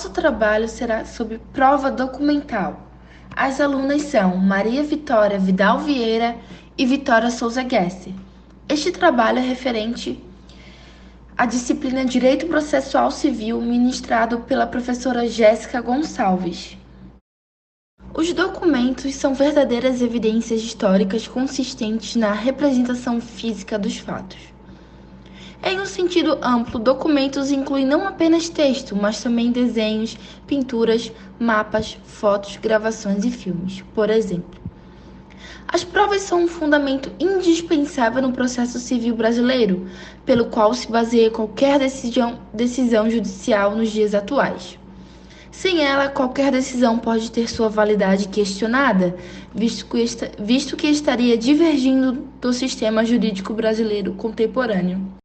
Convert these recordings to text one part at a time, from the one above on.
Nosso trabalho será sobre prova documental. As alunas são Maria Vitória Vidal Vieira e Vitória Souza Gesser. Este trabalho é referente à disciplina Direito Processual Civil, ministrado pela professora Jéssica Gonçalves. Os documentos são verdadeiras evidências históricas consistentes na representação física dos fatos. Em um sentido amplo, documentos incluem não apenas texto, mas também desenhos, pinturas, mapas, fotos, gravações e filmes, por exemplo. As provas são um fundamento indispensável no processo civil brasileiro, pelo qual se baseia qualquer decisão judicial nos dias atuais. Sem ela, qualquer decisão pode ter sua validade questionada, visto que estaria divergindo do sistema jurídico brasileiro contemporâneo.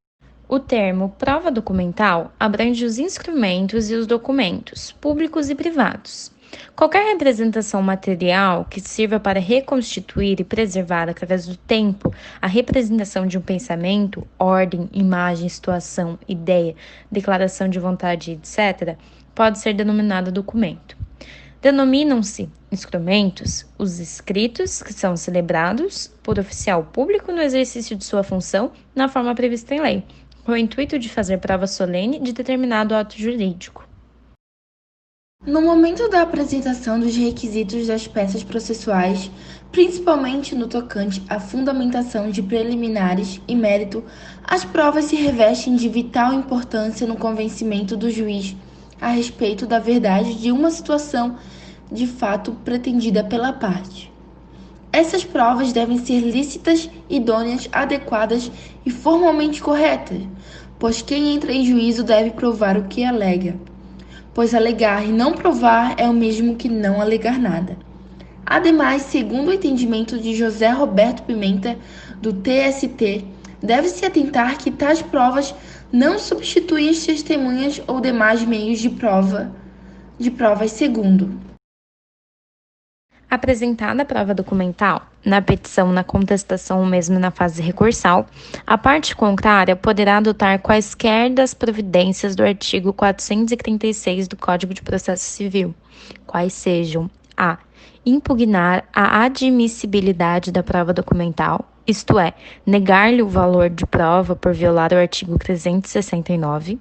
O termo prova documental abrange os instrumentos e os documentos, públicos e privados. Qualquer representação material que sirva para reconstituir e preservar através do tempo a representação de um pensamento, ordem, imagem, situação, ideia, declaração de vontade, etc., pode ser denominada documento. Denominam-se instrumentos os escritos que são celebrados por oficial público no exercício de sua função na forma prevista em lei, com o intuito de fazer prova solene de determinado ato jurídico. No momento da apresentação dos requisitos das peças processuais, principalmente no tocante à fundamentação de preliminares e mérito, as provas se revestem de vital importância no convencimento do juiz a respeito da verdade de uma situação de fato pretendida pela parte. Essas provas devem ser lícitas, idôneas, adequadas e formalmente corretas, pois quem entra em juízo deve provar o que alega, pois alegar e não provar é o mesmo que não alegar nada. Ademais, segundo o entendimento de José Roberto Pimenta, do TST, deve-se atentar que tais provas não substituem as testemunhas ou demais meios de provas segundo. Apresentada a prova documental, na petição, na contestação ou mesmo na fase recursal, a parte contrária poderá adotar quaisquer das providências do artigo 436 do Código de Processo Civil, quais sejam a. Impugnar a admissibilidade da prova documental, isto é, negar-lhe o valor de prova por violar o artigo 369,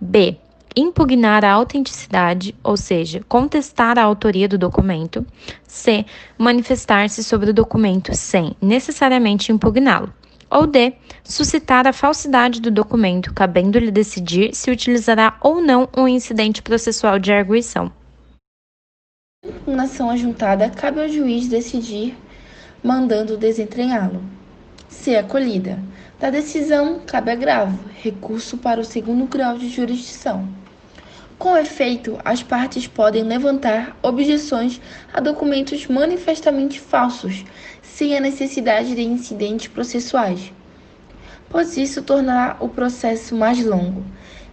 b. Impugnar a autenticidade, ou seja, contestar a autoria do documento. C. Manifestar-se sobre o documento sem necessariamente impugná-lo. Ou D. Suscitar a falsidade do documento, cabendo-lhe decidir se utilizará ou não um incidente processual de arguição. Impugnação ajuntada, cabe ao juiz decidir, mandando desentranhá-lo. Se acolhida da decisão, cabe agravo, recurso para o segundo grau de jurisdição. Com efeito, as partes podem levantar objeções a documentos manifestamente falsos, sem a necessidade de incidentes processuais, pois isso tornará o processo mais longo.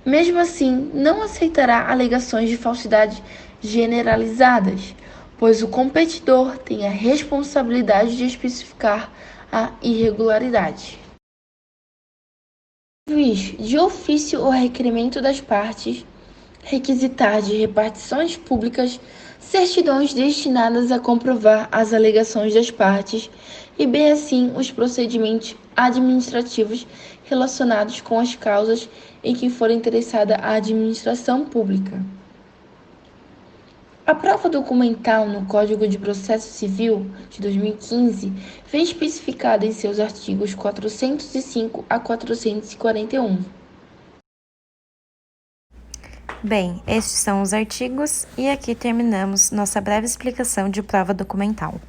Mesmo assim, não aceitará alegações de falsidade generalizadas, pois o competidor tem a responsabilidade de especificar a irregularidade. Juiz, de ofício ou requerimento das partes, requisitar de repartições públicas certidões destinadas a comprovar as alegações das partes e bem assim os procedimentos administrativos relacionados com as causas em que for interessada a administração pública. A prova documental no Código de Processo Civil de 2015 vem especificada em seus artigos 405 a 441. Bem, estes são os artigos e aqui terminamos nossa breve explicação de prova documental.